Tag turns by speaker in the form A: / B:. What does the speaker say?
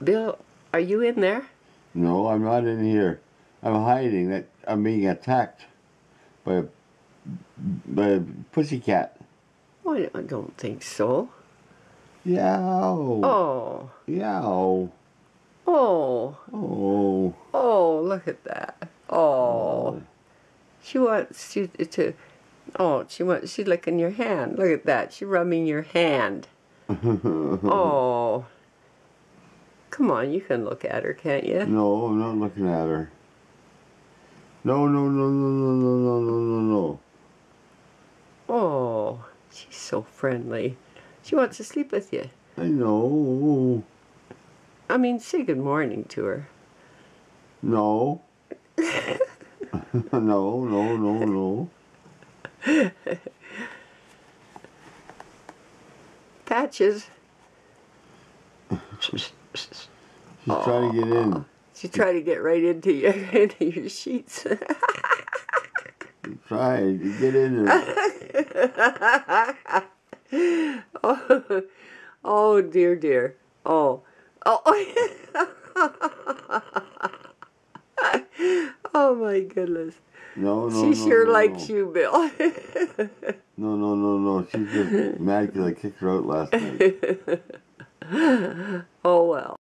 A: Bill, are you in there?
B: No, I'm not in here. I'm hiding. That I'm being attacked by a pussycat.
A: Oh, I don't think so.
B: Yow.
A: Oh.
B: Yow.
A: Oh.
B: Oh.
A: Oh, look at that. Oh. She wants you to... Oh, she's licking your hand. Look at that. She's rubbing your hand. Oh. Come on, you can look at her, can't you?
B: No, I'm not looking at her. No, no, no, no, no, no, no, no, no, no.
A: Oh, she's so friendly. She wants to sleep with you.
B: I know.
A: I mean, say good morning to her.
B: No. No, no, no, no.
A: Patches.
B: She's trying to get in.
A: She's trying to get right into your sheets.
B: Try to get in there.
A: Oh, dear, dear. Oh. Oh, my goodness.
B: No, no,
A: she sure
B: no,
A: likes you, Bill.
B: No, no, no, no. She's just mad because I kicked her out last night.
A: Oh, well.